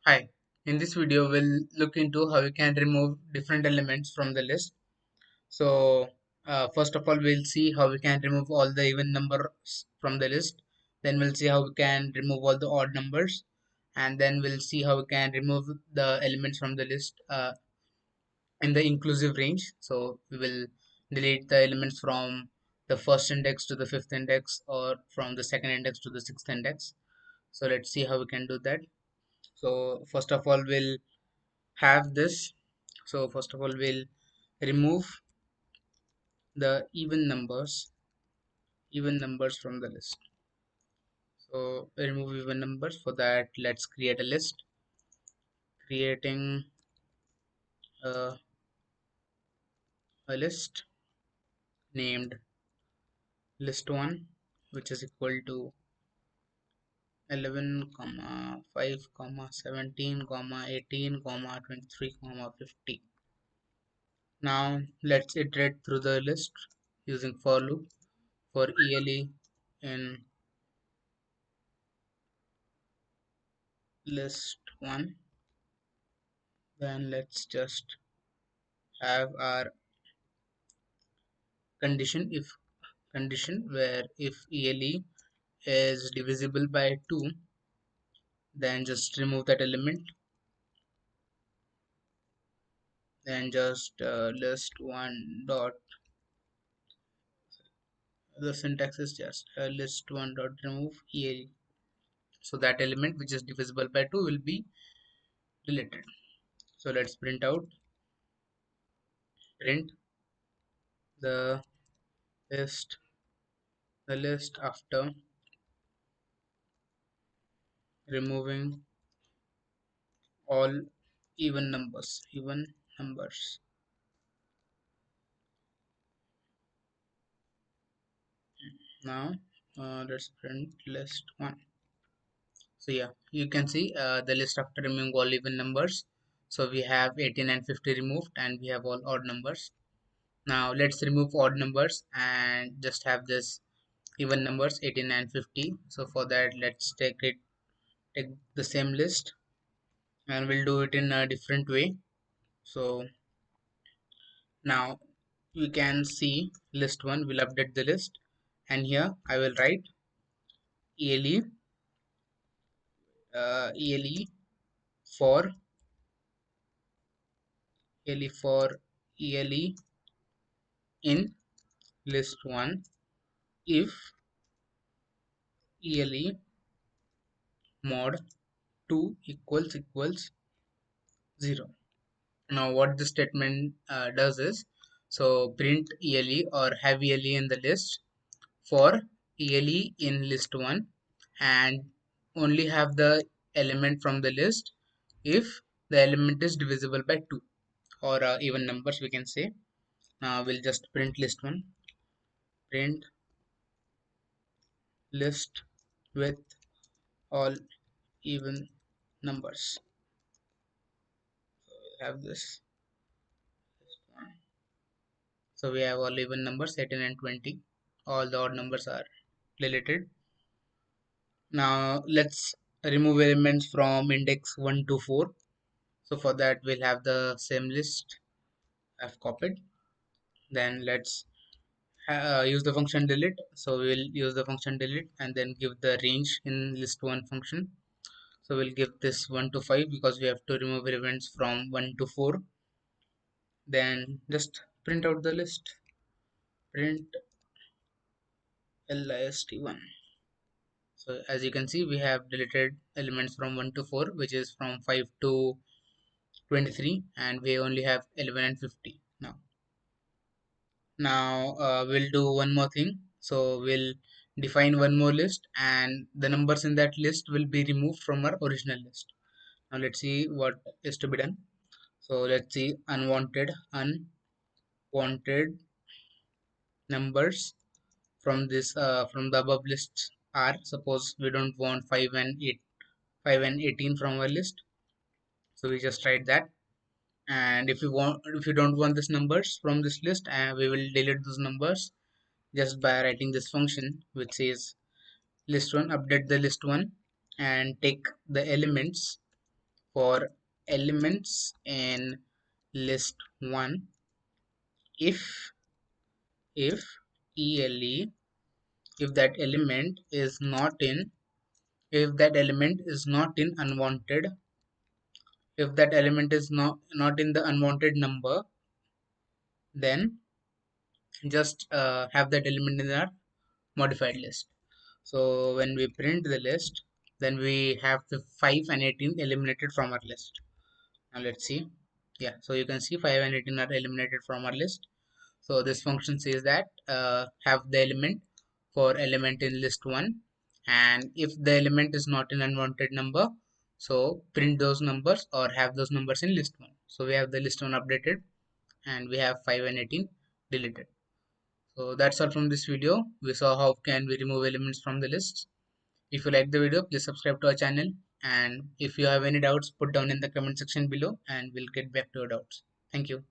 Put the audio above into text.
Hi, in this video we'll look into how you can remove different elements from the list. So first of all we'll see how we can remove all the even numbers from the list. Then we'll see how we can remove all the odd numbers, and then we'll see how we can remove the elements from the list in the inclusive range. So we will delete the elements from the first index to the fifth index, or from the second index to the sixth index. So let's see how we can do that. So first of all we'll have this. So first of all we'll remove the even numbers from the list. So remove even numbers. For that, let's create a list. Creating a, a list named list1, which is equal to 11 comma 5 comma 17 comma 18 comma 23 comma 50. Now let's iterate through the list using for loop for ELE in list1. Then let's just have our condition where if ELE is divisible by 2, then just remove that element. Then just list one dot, the syntax is just list one dot remove ELE. So that element which is divisible by 2 will be deleted. So let's print the list after removing all even numbers. Now let's print list1. So yeah, you can see the list after removing all even numbers. So we have 18 and 50 removed, and we have all odd numbers. Now let's remove odd numbers and just have this even numbers 18 and 50. So for that, let's take the same list, and we'll do it in a different way. So now you can see list1 will update the list, and here I will write ELE ELE for ELE in list1 if ELE mod 2 equals 0. Now what this statement does is, so print ELE or have ELE in the list for ELE in list 1, and only have the element from the list if the element is divisible by 2, or even numbers we can say. Now we'll just print list 1, print list with all even numbers. Have this. So we have all even numbers 18 and 20. All the odd numbers are deleted. Now let's remove elements from index 1 to 4. So for that we'll have the same list I've copied. Then let's use the function delete. So we'll use the function delete and then give the range in list1 function. So we'll give this 1 to 5 because we have to remove elements from 1 to 4. Then just print out the list. Print list1. So as you can see, we have deleted elements from 1 to 4, which is from 5 to 23, and we only have 11 and 50 now. Now we'll do one more thing. So we'll define one more list, and the numbers in that list will be removed from our original list. Now let's see what is to be done. So let's see unwanted numbers from the above lists are, suppose we don't want 5 and 18 from our list. So we just write that, and if you don't want these numbers from this list, we will delete those numbers just by writing this function which says list1 update the list1 and take the elements for elements in list 1 if if ele if that element is not in unwanted, if that element is not in the unwanted number, then just have that element in our modified list. So when we print the list, then we have the 5 and 18 eliminated from our list. Now let's see. Yeah, so you can see 5 and 18 are eliminated from our list. So this function says that have the element for element in list 1, and if the element is not an unwanted number, so print those numbers or have those numbers in list 1. So we have the list 1 updated and we have 5 and 18 deleted. So that's all from this video. We saw how can we remove elements from the list. If you like the video, please subscribe to our channel, and if you have any doubts, put down in the comment section below and we'll get back to your doubts. Thank you.